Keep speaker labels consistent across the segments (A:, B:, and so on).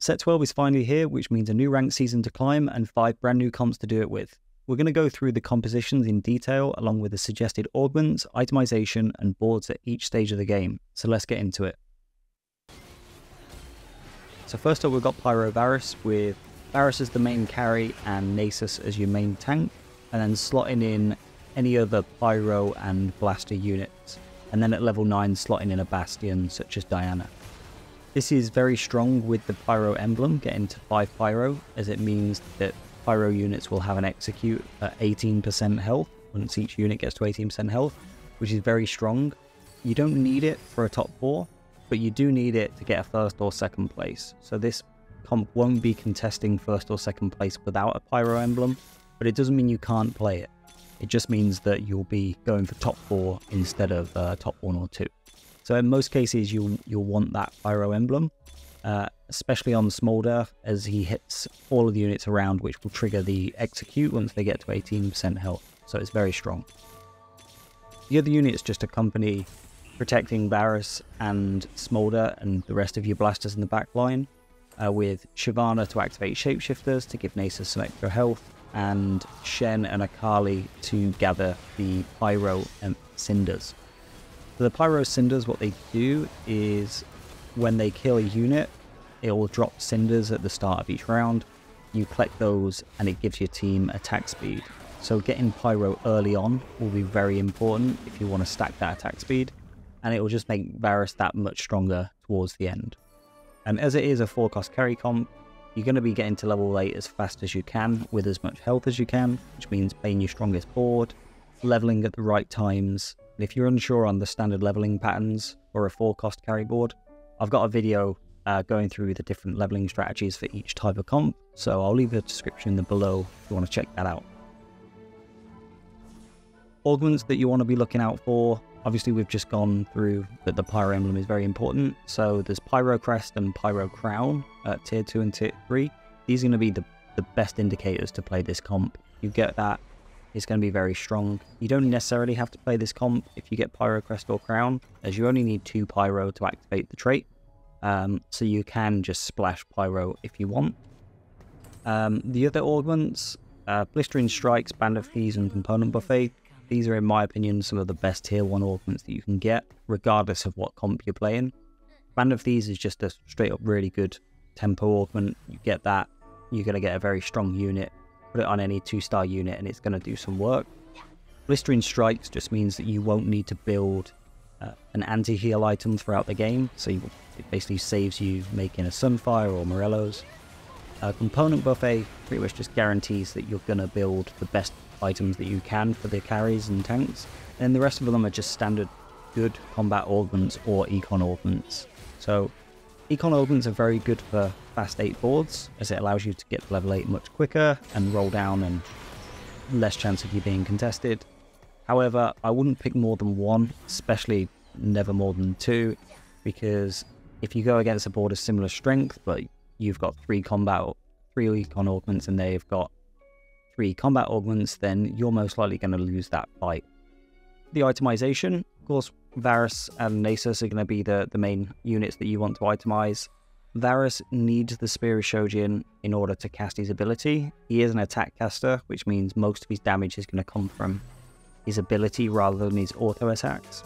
A: Set 12 is finally here, which means a new ranked season to climb and 5 brand new comps to do it with. We're going to go through the compositions in detail along with the suggested augments, itemization and boards at each stage of the game, so let's get into it. So first up we've got Pyro Varus, with Varus as the main carry and Nasus as your main tank, and then slotting in any other Pyro and Blaster units, and then at level 9 slotting in a Bastion such as Diana. This is very strong with the Pyro emblem getting to 5 Pyro, as it means that Pyro units will have an execute at 18% health once each unit gets to 18% health, which is very strong. You don't need it for a top 4, but you do need it to get a first or second place. So this comp won't be contesting first or second place without a Pyro emblem, but it doesn't mean you can't play it. It just means that you'll be going for top 4 instead of top 1 or 2. So in most cases, you'll want that Pyro emblem, especially on Smolder, as he hits all of the units around, which will trigger the execute once they get to 18% health. So it's very strong. The other units just accompany protecting Varus and Smolder and the rest of your blasters in the back line, with Shyvana to activate Shapeshifters to give Nasus some extra health, and Shen and Akali to gather the Pyro and Cinders. So the Pyro Cinders, what they do is when they kill a unit, it will drop Cinders at the start of each round. You collect those and it gives your team attack speed. So getting Pyro early on will be very important if you want to stack that attack speed, and it will just make Varus that much stronger towards the end. And as it is a 4-cost carry comp, you're going to be getting to level 8 as fast as you can with as much health as you can, which means playing your strongest board, leveling at the right times. And if you're unsure on the standard leveling patterns for a 4-cost carry board, I've got a video going through the different leveling strategies for each type of comp, so I'll leave a description below if you want to check that out. Augments that you want to be looking out for, obviously we've just gone through that the Pyro emblem is very important, so there's Pyro Crest and Pyro Crown at tier 2 and tier 3. These are going to be the best indicators to play this comp. You get that, it's going to be very strong. You don't necessarily have to play this comp if you get Pyro Crest or Crown, as you only need 2 Pyro to activate the trait, so you can just splash Pyro if you want. The other augments, Blistering Strikes, Band of Thieves and Component Buffet, these are in my opinion some of the best tier 1 augments that you can get, regardless of what comp you're playing. Band of Thieves is just a straight up really good tempo augment. You get that, you're going to get a very strong unit. Put it on any 2-star unit and it's going to do some work. Blistering Strikes just means that you won't need to build an anti-heal item throughout the game, so it basically saves you making a Sunfire or Morello's. Component Buffet pretty much just guarantees that you're going to build the best items that you can for the carries and tanks, and the rest of them are just standard good combat augments or econ augments. So econ augments are very good for fast 8 boards, as it allows you to get to level 8 much quicker and roll down and less chance of you being contested. However, I wouldn't pick more than 1, especially never more than 2, because if you go against a board of similar strength but you've got 3 econ augments and they've got 3 combat augments, then you're most likely going to lose that fight. The itemization, of course, Varus and Nasus are going to be the main units that you want to itemize. Varus needs the Spear of Shojin in order to cast his ability. He is an attack caster, which means most of his damage is going to come from his ability rather than his auto attacks.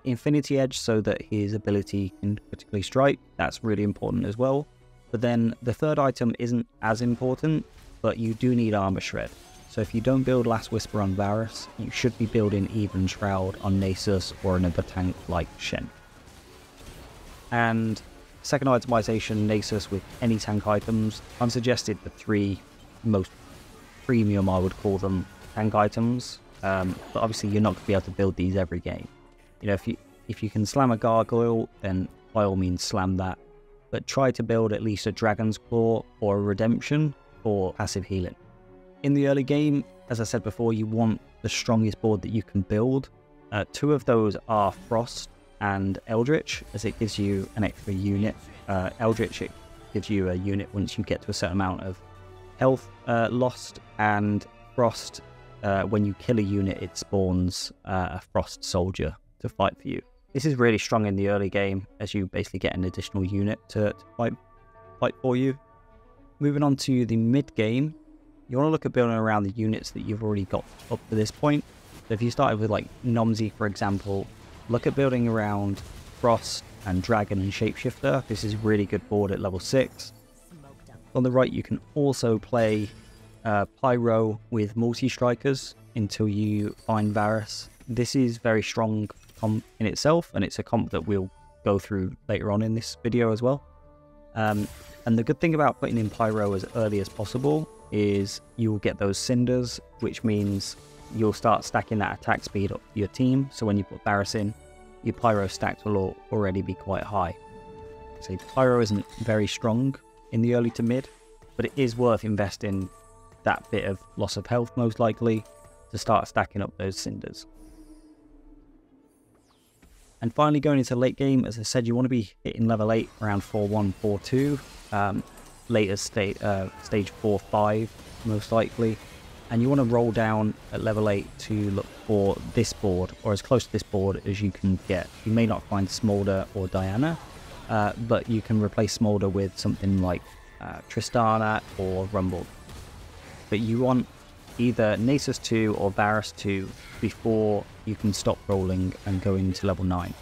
A: Infinity Edge, so that his ability can critically strike, that's really important as well. But then the third item isn't as important, but you do need Armor Shred. So if you don't build Last Whisper on Varus, you should be building Even Shroud on Nasus or another tank like Shen. And second itemization, Nasus with any tank items. I've suggested the 3 most premium, I would call them, tank items. But obviously you're not going to be able to build these every game. You know, if you can slam a Gargoyle, then by all means slam that. But try to build at least a Dragon's Claw or a Redemption for passive healing. In the early game, as I said before, you want the strongest board that you can build. 2 of those are Frost and Eldritch, as it gives you an extra unit. Eldritch, it gives you a unit once you get to a certain amount of health lost, and Frost, when you kill a unit, it spawns a Frost soldier to fight for you. This is really strong in the early game, as you basically get an additional unit to fight. fight for you. Moving on to the mid game, you want to look at building around the units that you've already got up to this point. So if you started with like Nomsy, for example, look at building around Frost and Dragon and Shapeshifter. This is really good board at level 6. On the right, you can also play Pyro with multi-strikers until you find Varus. This is very strong comp in itself, and it's a comp that we'll go through later on in this video as well. And the good thing about putting in Pyro as early as possible is you'll get those Cinders, which means you'll start stacking that attack speed up your team. So when you put Varus in, your Pyro stacks will already be quite high. So Pyro isn't very strong in the early to mid, but it is worth investing that bit of loss of health most likely to start stacking up those Cinders. And finally, going into late game, as I said, you want to be hitting level 8 around 4-1, 4-2, later stage 4-5 most likely. And you want to roll down at level 8 to look for this board, or as close to this board as you can get. You may not find Smolder or Diana, but you can replace Smolder with something like Tristana or Rumble. But you want either Nasus 2 or Varus 2 before you can stop rolling and go into level 9.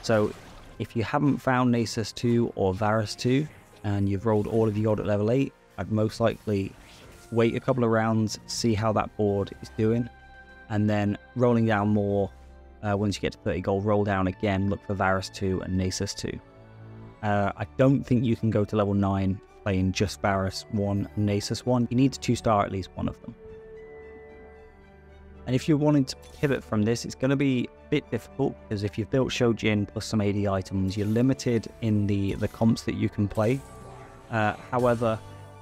A: So if you haven't found Nasus 2 or Varus 2 and you've rolled all of your at level 8, I'd most likely wait a couple of rounds, see how that board is doing, and then rolling down more. Once you get to 30 gold, roll down again, look for Varus 2 and Nasus 2. I don't think you can go to level 9 playing just Varus 1 and Nasus 1. You need to 2-star at least one of them. And if you're wanting to pivot from this, it's going to be a bit difficult, because if you've built Shojin plus some AD items, you're limited in the comps that you can play. However,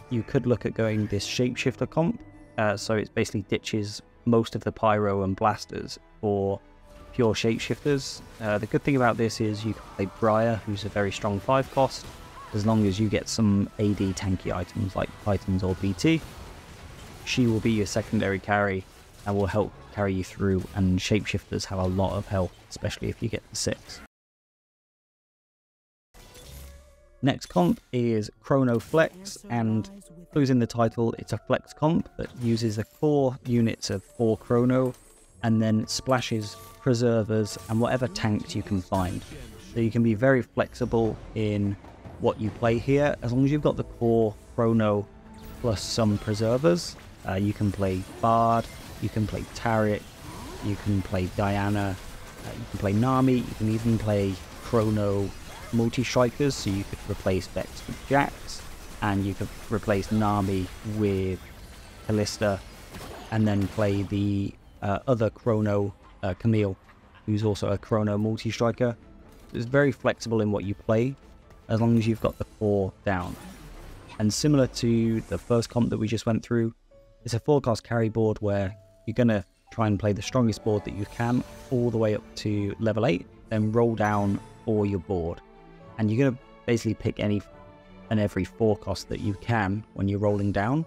A: you could look at going this Shapeshifter comp, so it basically ditches most of the Pyro and Blasters for pure Shapeshifters. The good thing about this is you can play Briar, who's a very strong 5 cost, as long as you get some AD tanky items like Titans or BT. She will be your secondary carry and will help carry you through, and Shapeshifters have a lot of health, especially if you get to 6. Next comp is Chrono Flex, and losing the title, it's a flex comp that uses the core units of 4 Chrono and then splashes Preservers and whatever tanks you can find. So you can be very flexible in what you play here. As long as you've got the core Chrono plus some Preservers, you can play Bard, you can play Taric, you can play Diana, you can play Nami, you can even play Chrono multi-strikers, so you could replace Vex with Jax, and you could replace Nami with Kalista, and then play the other Chrono, Camille, who's also a Chrono multi-striker. It's very flexible in what you play, as long as you've got the core down. And similar to the first comp that we just went through, it's a 4-cost carry board where you're going to try and play the strongest board that you can all the way up to level 8, then roll down for your board. And you're going to basically pick any and every 4-cost that you can when you're rolling down,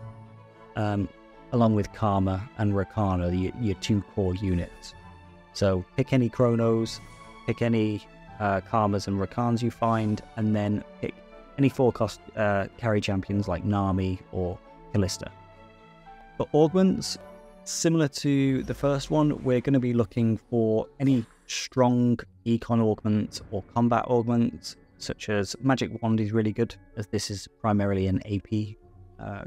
A: along with Karma and Rakana, your 2 core units. So pick any Chronos, pick any Karmas and Rakans you find, and then pick any 4-cost carry champions like Nami or Kalista. For augments, similar to the first one, we're going to be looking for any strong econ augments or combat augments, such as Magic Wand is really good, as this is primarily an AP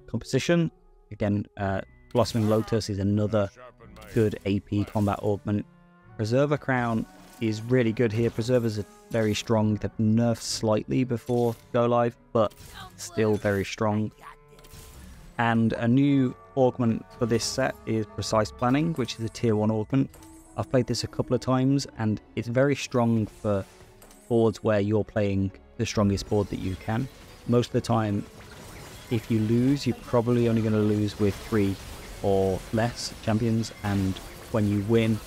A: composition. Again, Blossoming Lotus is another good AP combat augment. Preserver Crown is really good here. Preservers are very strong. They've nerfed slightly before go live, but still very strong. And a new augment for this set is Precise Planning, which is a tier 1 augment. I've played this a couple of times, and it's very strong for boards where you're playing the strongest board that you can. Most of the time, if you lose, you're probably only going to lose with 3 or less champions, and when you win,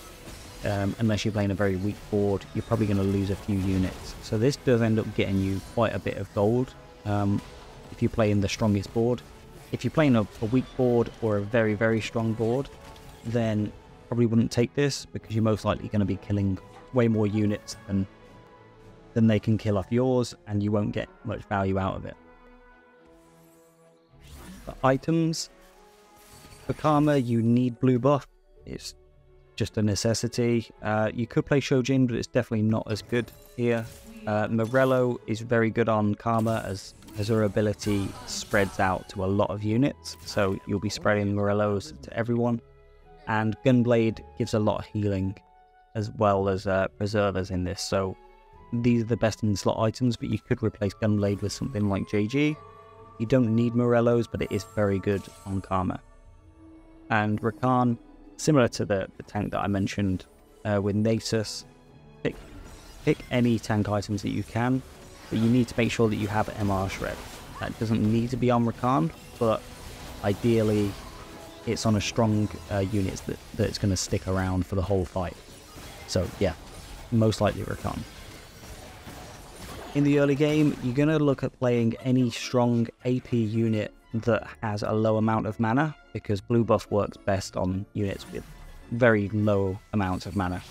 A: unless you're playing a very weak board, you're probably going to lose a few units. So this does end up getting you quite a bit of gold if you play in the strongest board. If you're playing a weak board or a very, very strong board, then probably wouldn't take this, because you're most likely going to be killing way more units than they can kill off yours, and you won't get much value out of it. For items, for Karma, you need blue buff. It's just a necessity. You could play Shojin, but it's definitely not as good here. Morello is very good on Karma as her ability spreads out to a lot of units, so you'll be spreading Morellos to everyone. And Gunblade gives a lot of healing as well as preservers in this, so these are the best in slot items, but you could replace Gunblade with something like JG. You don't need Morellos, but it is very good on Karma. And Rakan, similar to the tank that I mentioned with Nasus, pick any tank items that you can, but you need to make sure that you have MR Shred. That doesn't need to be on Rakan, but ideally it's on a strong unit that's going to stick around for the whole fight. So yeah, most likely Rakan. In the early game, you're going to look at playing any strong AP unit that has a low amount of mana, because blue buff works best on units with very low amounts of mana.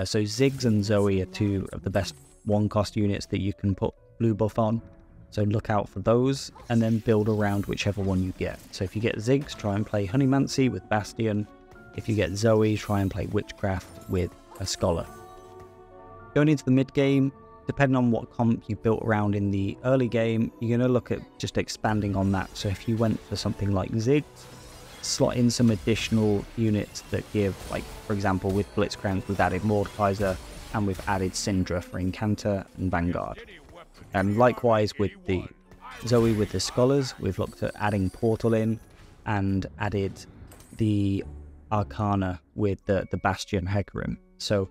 A: So Ziggs and Zoe are two of the best one-cost units that you can put blue buff on. So look out for those, and then build around whichever one you get. So if you get Ziggs, try and play Honeymancy with Bastion. If you get Zoe, try and play Witchcraft with a Scholar. Going into the mid-game, depending on what comp you built around in the early game, you're going to look at just expanding on that. So if you went for something like Ziggs, slot in some additional units that give, like, for example, with Blitzcrank, we've added Mordekaiser, and we've added Syndra for Incanter and Vanguard. And likewise with the Zoe with the Scholars, we've looked at adding Portal in, and added the Arcana with the Bastion Hecarim. So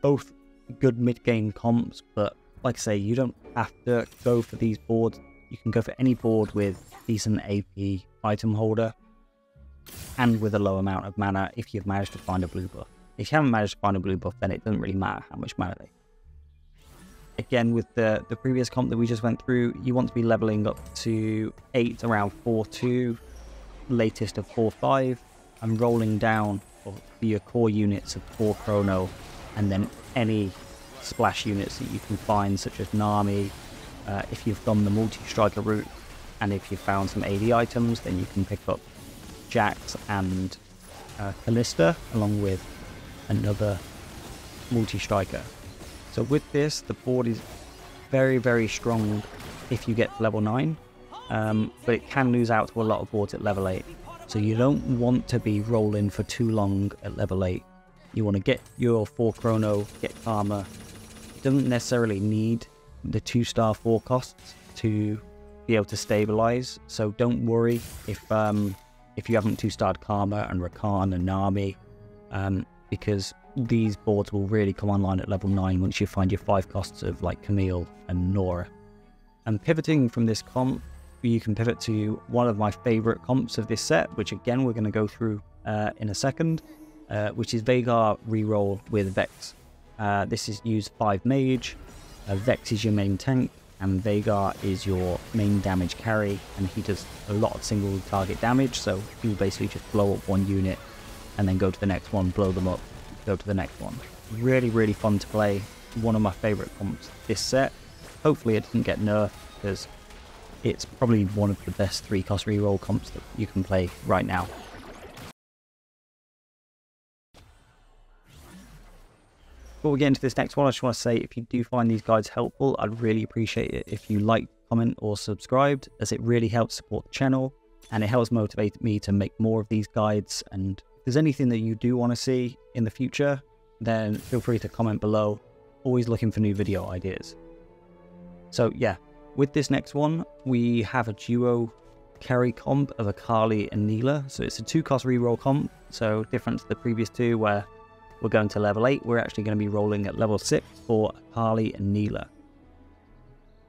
A: both good mid-game comps, but like I say, you don't have to go for these boards. You can go for any board with decent AP item holder and with a low amount of mana if you've managed to find a blue buff. If you haven't managed to find a blue buff, then it doesn't really matter how much mana they. Again, with the previous comp that we just went through, you want to be leveling up to 8 around 4-2, latest of 4-5, and rolling down for your core units of 4 Chrono, and then any splash units that you can find, such as Nami. If you've done the multi-striker route, and if you've found some AD items, then you can pick up Jax and Kalista, along with another multi-striker. So with this, the board is very, very strong if you get to level 9, but it can lose out to a lot of boards at level 8. So you don't want to be rolling for too long at level 8. You want to get your 4 Chrono, get Karma. It doesn't necessarily need the 2-star 4 costs to be able to stabilize. So don't worry if you haven't 2-starred Karma and Rakan and Nami, because these boards will really come online at level 9 once you find your 5 costs of like Camille and Nora. And pivoting from this comp, you can pivot to one of my favorite comps of this set, which again we're going to go through in a second, which is Veigar reroll with Vex. This is used 5 mage, Vex is your main tank, and Veigar is your main damage carry, and he does a lot of single target damage, so he will basically just blow up one unit and then go to the next one, blow them up, go to the next one. Really, really fun to play. One of my favorite comps this set. Hopefully it doesn't get nerfed, because it's probably one of the best 3-cost reroll comps that you can play right now. Before we get into this next one, I just want to say, if you do find these guides helpful, I'd really appreciate it if you liked, comment, or subscribed, as it really helps support the channel, and it helps motivate me to make more of these guides. And if there's anything that you do want to see in the future, then feel free to comment below. Always looking for new video ideas. So yeah, with this next one, we have a duo carry comp of Akali and Nilah. So it's a 2-cost reroll comp, so different to the previous two where we're going to level 8, we're actually going to be rolling at level 6 for Akali and Nilah.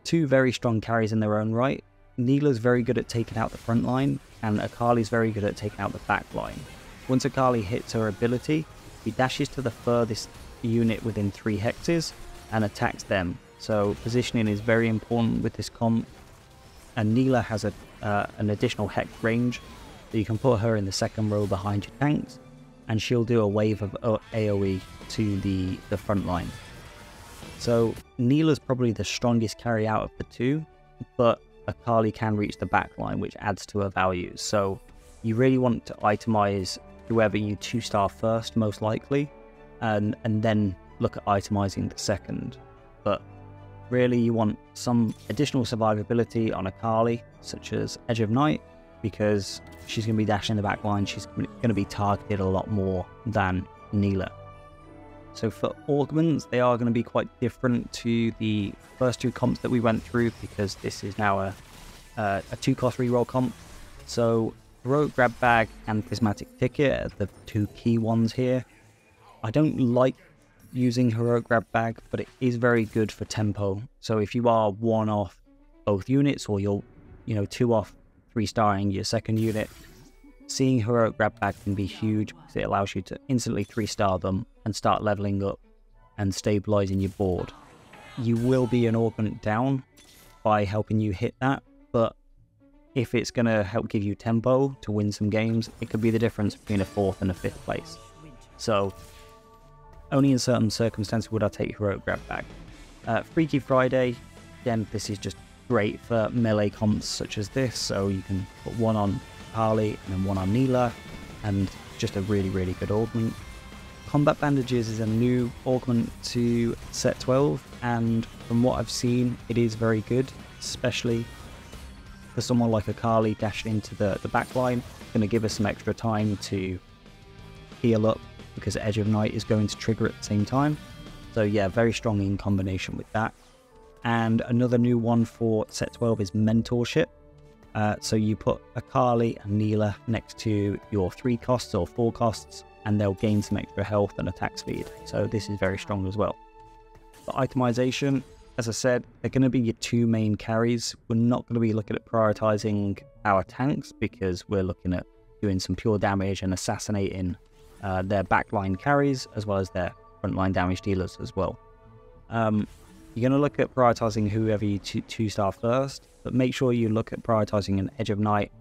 A: Two very strong carries in their own right. Nilah's very good at taking out the front line, and Akali's very good at taking out the back line. Once Akali hits her ability, he dashes to the furthest unit within 3 hexes and attacks them. So positioning is very important with this comp, and Nilah has an additional hex range, so you can put her in the second row behind your tanks, and she'll do a wave of AoE to the front line. So Nilah's probably the strongest carry out of the two, but Akali can reach the backline, which adds to her value. So you really want to itemize whoever you 2-star first, most likely, and then look at itemizing the second. But really you want some additional survivability on Akali, such as Edge of Night, because she's going to be dashing in the backline. She's going to be targeted a lot more than Nilah. So for augments, they are going to be quite different to the first 2 comps that we went through, because this is now a 2-cost reroll comp. So Heroic Grab Bag and Prismatic Ticket are the 2 key ones here. I don't like using Heroic Grab Bag, but it is very good for tempo. So if you are 1 off both units, or you're 2 off 3-starring your second unit, seeing Heroic Grab Bag can be huge, because it allows you to instantly 3-star them and start leveling up and stabilizing your board. You will be an augment down by helping you hit that, but if it's going to help give you tempo to win some games, it could be the difference between a 4th and a 5th place. So only in certain circumstances would I take Heroic Grab Bag. Freaky Friday, again, this is just great for melee comps such as this, so you can put 1 on Akali and then 1 on Nilah, and just a really, really good augment. Combat Bandages is a new augment to set 12, and from what I've seen, it is very good, especially for someone like Akali dashing into the backline. It's going to give us some extra time to heal up, because Edge of Night is going to trigger at the same time. So yeah, very strong in combination with that. And another new one for set 12 is Mentorship. So you put Akali and Nilah next to your 3 costs or 4 costs, and they'll gain some extra health and attack speed. So this is very strong as well. For itemization, as I said, they're going to be your 2 main carries. We're not going to be looking at prioritizing our tanks, because we're looking at doing some pure damage and assassinating their backline carries, as well as their frontline damage dealers as well. You're going to look at prioritizing whoever you 2-star first, but make sure you look at prioritizing an Edge of Night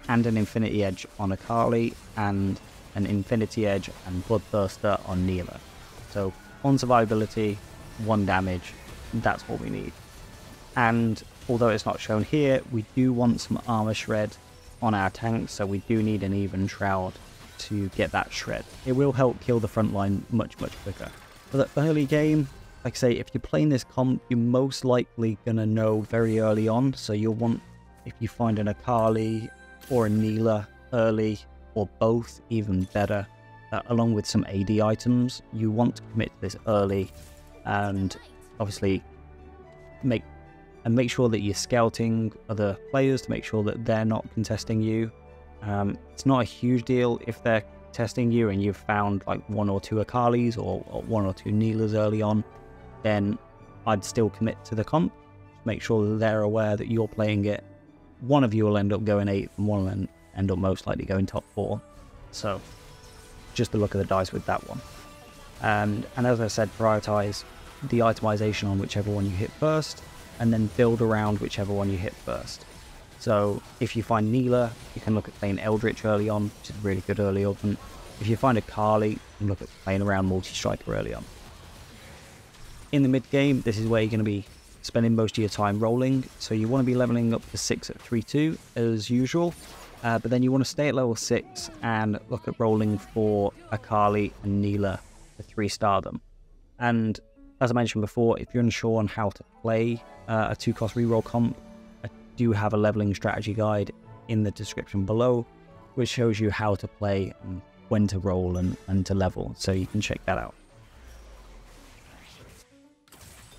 A: and an Infinity Edge on Akali, and an Infinity Edge and Bloodthirster on Nilah. So on survivability, 1 damage, that's what we need. And although it's not shown here, we do want some armor shred on our tanks, so we do need an Even Shroud to get that shred. It will help kill the front line much, much quicker. For the early game, like I say, if you're playing this comp, you're most likely going to know very early on, so you'll want, if you find an Akali or a Nilah early, or both, even better, along with some AD items, you want to commit to this early, and obviously make sure that you're scouting other players to make sure that they're not contesting you. It's not a huge deal if they're testing you and you've found like 1 or 2 Akalis or 1 or 2 Nilahs early on, then I'd still commit to the comp. Make sure that they're aware that you're playing it. One of you will end up going 8th and one will end up most likely going top 4. So just to look at the dice with that one. And as I said, prioritize the itemization on whichever one you hit first, and then build around whichever one you hit first. So if you find Nilah, you can look at playing Eldritch early on, which is a really good early augment. If you find Akali, you can look at playing around Multi-Striker early on. In the mid game, this is where you're going to be spending most of your time rolling, so you want to be leveling up to 6 at 3-2 as usual, but then you want to stay at level 6 and look at rolling for Akali and Nilah to 3-star them. And as I mentioned before, if you're unsure on how to play a 2-cost reroll comp, I do have a leveling strategy guide in the description below, which shows you how to play and when to roll and to level, so you can check that out.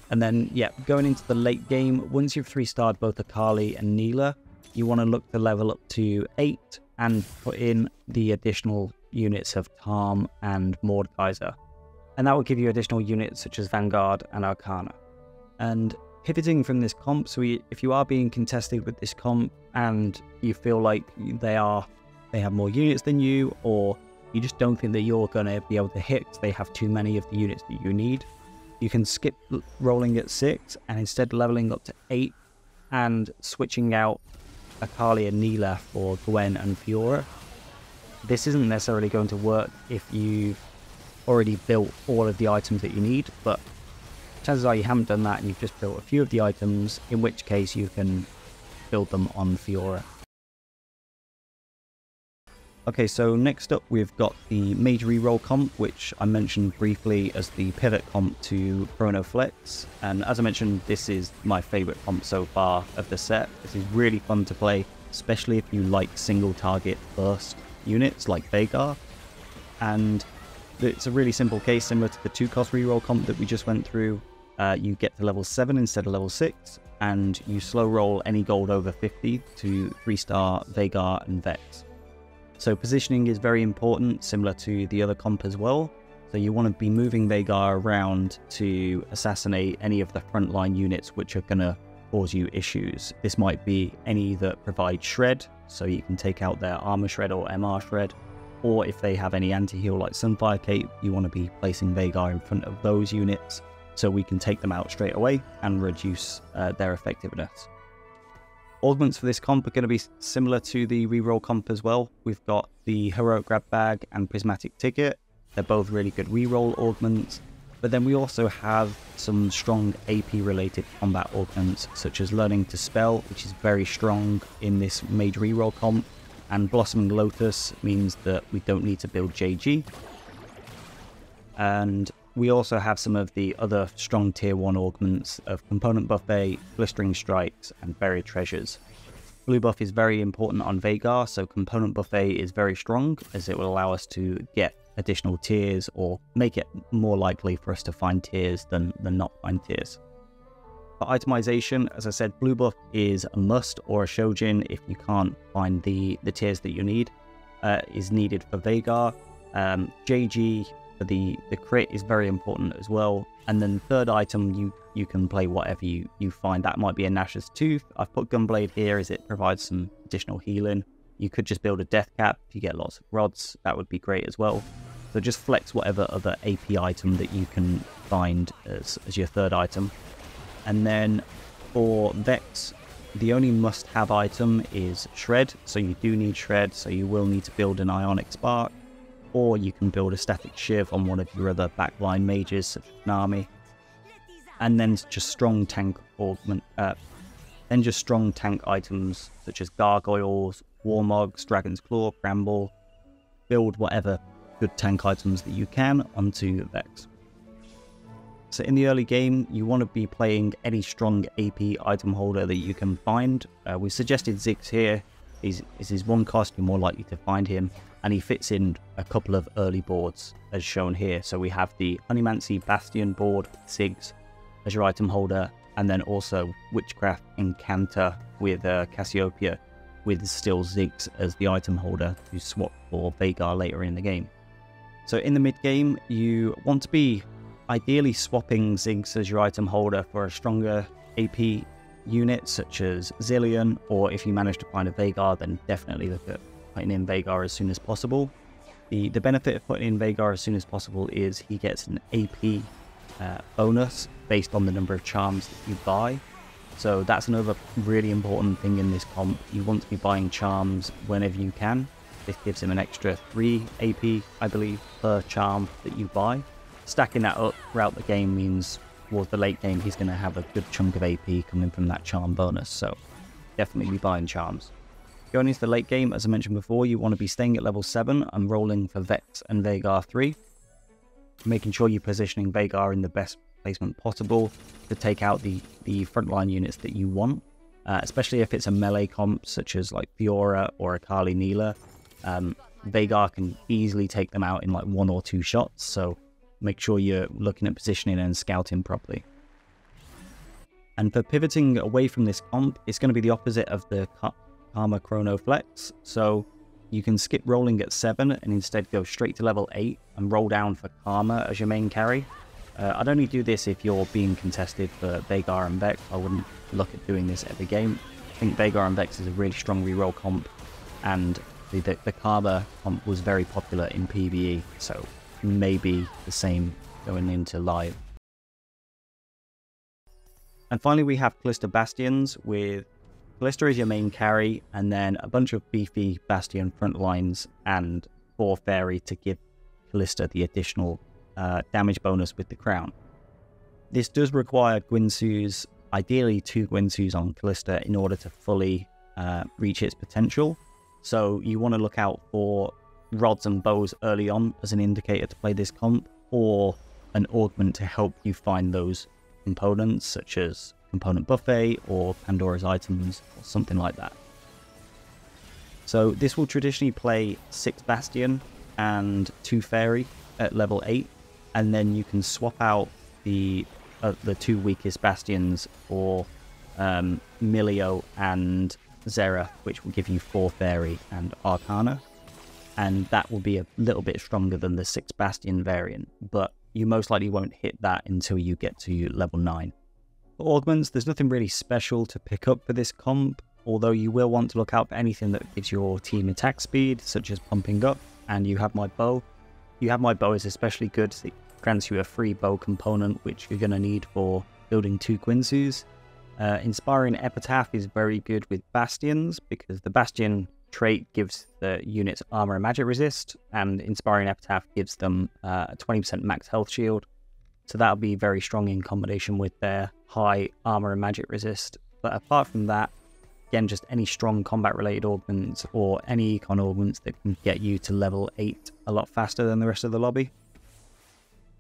A: And then, yeah, going into the late game, once you've 3-starred both Akali and Nilah, you want to look to level up to 8 and put in the additional units of Tarm and Mordekaiser. And that will give you additional units such as Vanguard and Arcana. And pivoting from this comp, so if you are being contested with this comp and you feel like they have more units than you, or you just don't think that you're going to be able to hit because they have too many of the units that you need, you can skip rolling at 6 and instead leveling up to 8 and switching out Akali and Nilah for Gwen and Fiora. This isn't necessarily going to work if you've already built all of the items that you need, but chances are you haven't done that and you've just built a few of the items, in which case you can build them on Fiora. Okay, so next up we've got the Mage Reroll comp, which I mentioned briefly as the pivot comp to Chrono Flex. And as I mentioned, this is my favorite comp so far of the set. This is really fun to play, especially if you like single target burst units like Veigar. And it's a really simple case, similar to the 2-cost reroll comp that we just went through. You get to level 7 instead of level 6, and you slow roll any gold over 50 to 3-star Veigar and Vex. So positioning is very important, similar to the other comp as well. So you want to be moving Veigar around to assassinate any of the frontline units which are going to cause you issues. This might be any that provide shred, so you can take out their armor shred or MR shred. Or if they have any anti-heal like Sunfire Cape, you want to be placing Veigar in front of those units so we can take them out straight away and reduce their effectiveness. Augments for this comp are going to be similar to the reroll comp as well. We've got the Heroic Grab Bag and Prismatic Ticket. They're both really good reroll augments. But then we also have some strong AP related combat augments, such as Learning to Spell, which is very strong in this Mage reroll comp. And Blossoming Lotus means that we don't need to build JG. And we also have some of the other strong tier 1 augments of Component Buffet, Blistering Strikes, and Buried Treasures. Blue buff is very important on Veigar, so Component Buffet is very strong, as it will allow us to get additional tiers or make it more likely for us to find tiers than not find tiers. For itemization, as I said, blue buff is a must, or a Shojin if you can't find the tiers that you need, is needed for Veigar. JG for the crit is very important as well. And then third item, you can play whatever you find. That might be a Nash's Tooth. I've put Gunblade here as it provides some additional healing. You could just build a Death Cap if you get lots of rods. That would be great as well. So just flex whatever other AP item that you can find as your third item. And then for Vex, the only must-have item is Shred. So you do need Shred, so you will need to build an Ionic Spark. Or you can build a Static Shiv on one of your other backline mages, such as Nami. And then just strong tank augment. Then just strong tank items such as Gargoyles, Warmogs, Dragon's Claw, Bramble. Build whatever good tank items that you can onto Vex. So in the early game, you want to be playing any strong AP item holder that you can find. We suggested Ziggs here. Is his 1 cost, you're more likely to find him. And he fits in a couple of early boards as shown here. So we have the Honeymancy Bastion board, Ziggs as your item holder, and then also Witchcraft Incanter with Cassiopeia, with still Ziggs as the item holder to swap for Veigar later in the game. So in the mid game, you want to be ideally swapping Ziggs as your item holder for a stronger AP unit such as Zilean, or if you manage to find a Veigar, then definitely look at putting in Veigar as soon as possible. The benefit of putting in Veigar as soon as possible is he gets an AP bonus based on the number of charms that you buy. So that's another really important thing in this comp. You want to be buying charms whenever you can. This gives him an extra 3 AP, I believe, per charm that you buy. Stacking that up throughout the game means towards the late game he's going to have a good chunk of AP coming from that charm bonus, so definitely be buying charms. Going into the late game, as I mentioned before, you want to be staying at level 7 and rolling for Vex and Veigar 3. Making sure you're positioning Veigar in the best placement possible to take out the frontline units that you want, especially if it's a melee comp such as like Fiora or Akali Neela. Veigar can easily take them out in like 1 or 2 shots, so make sure you're looking at positioning and scouting properly. And for pivoting away from this comp, it's going to be the opposite of the Karma Chrono Flex. So you can skip rolling at 7 and instead go straight to level 8 and roll down for Karma as your main carry. I'd only do this if you're being contested for Veigar and Vex. I wouldn't look at doing this every game. I think Veigar and Vex is a really strong reroll comp, and the Karma comp was very popular in PvE, so maybe the same going into live. And finally we have Kalista Bastions, with Kalista as your main carry and then a bunch of beefy Bastion front lines and 4 Fairy to give Kalista the additional damage bonus with the crown. This does require Guinsoo's ideally 2 Guinsoo's on Kalista in order to fully reach its potential. So you want to look out for rods and bows early on as an indicator to play this comp, or an augment to help you find those components, such as Component Buffet or Pandora's Items or something like that. So this will traditionally play 6 Bastion and 2 Fairy at level 8, and then you can swap out the 2 weakest Bastions for Milio and Xerath, which will give you 4 Fairy and Arcana, and that will be a little bit stronger than the 6 Bastion variant, but you most likely won't hit that until you get to level 9. For augments, there's nothing really special to pick up for this comp, although you will want to look out for anything that gives your team attack speed, such as pumping up, and You Have My Bow. You Have My Bow is especially good, it grants you a free bow component, which you're going to need for building 2 Guinsoo's. Inspiring Epitaph is very good with Bastions, because the Bastion trait gives the units armor and magic resist, and Inspiring Epitaph gives them a 20% max health shield. So that'll be very strong in combination with their high armor and magic resist. But apart from that, again, just any strong combat related augments or any econ augments that can get you to level 8 a lot faster than the rest of the lobby.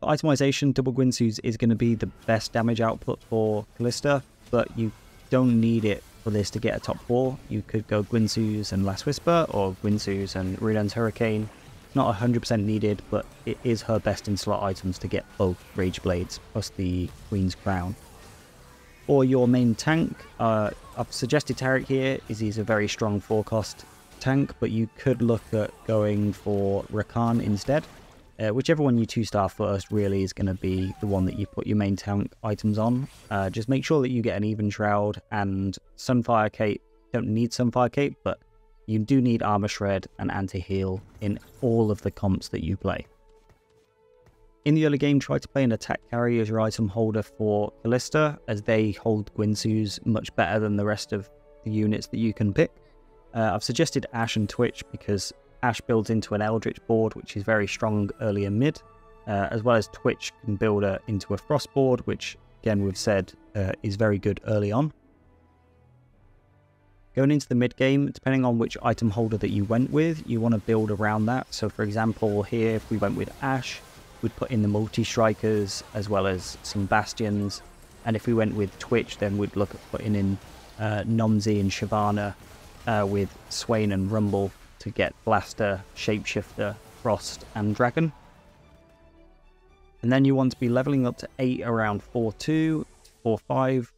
A: For itemization, double Guinsoo's is going to be the best damage output for Kalista, but you don't need it for this to get a top 4. You could go Guinsoo's and Last Whisper, or Guinsoo's and Rudan's Hurricane. Not 100% needed, but it is her best in slot items to get both Rage Blades plus the Queen's Crown. For your main tank, I've suggested Taric here, as he's a very strong 4-cost tank, but you could look at going for Rakan instead. Whichever one you 2-star first really is going to be the one that you put your main tank items on. Just make sure that you get an Even Shroud and Sunfire Cape. Don't need Sunfire Cape, but you do need Armor Shred and Anti-Heal in all of the comps that you play. In the early game, try to play an attack carry as your item holder for Kalista, as they hold Guinsoo's much better than the rest of the units that you can pick. I've suggested Ashe and Twitch because Ashe builds into an Eldritch board, which is very strong early and mid, as well as Twitch can build into a Frost board, which again we've said is very good early on. Going into the mid game, depending on which item holder that you went with, you want to build around that. So for example, here if we went with Ashe, we'd put in the multi-strikers as well as some Bastions, and if we went with Twitch, then we'd look at putting in Nomzi and Shyvana with Swain and Rumble to get Blaster, Shapeshifter, Frost and Dragon. And then you want to be leveling up to 8 around 4-2, 4-5 to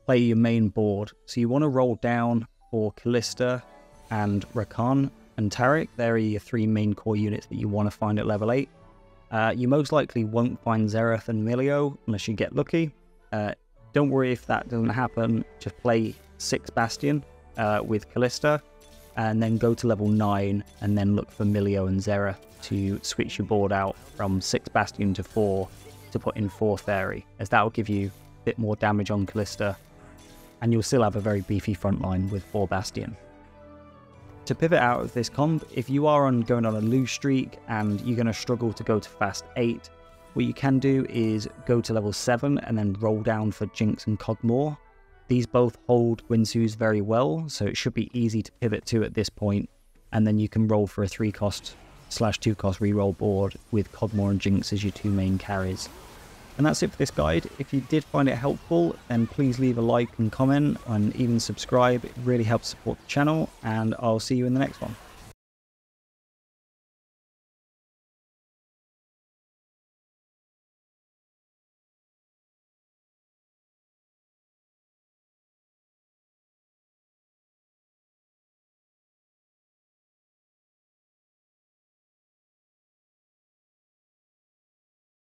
A: play your main board. So you want to roll down for Kalista and Rakan and Taric. They're your 3 main core units that you want to find at level 8. You most likely won't find Xerath and Milio unless you get lucky. Don't worry if that doesn't happen, just play 6 Bastion with Kalista, and then go to level 9 and then look for Milio and Xerath to switch your board out from 6 Bastion to 4 to put in 4 Fairy, as that will give you a bit more damage on Kalista, and you'll still have a very beefy front line with 4 Bastion. To pivot out of this comp, if you are going on a lose streak and you're going to struggle to go to fast 8, what you can do is go to level 7 and then roll down for Jinx and Cogmore. These both hold Guinsoo's very well, so it should be easy to pivot to at this point, and then you can roll for a 3-cost/2-cost reroll board with Cogmore and Jinx as your 2 main carries. And that's it for this guide. If you did find it helpful, then please leave a like and comment, and even subscribe. It really helps support the channel, and I'll see you in the next one.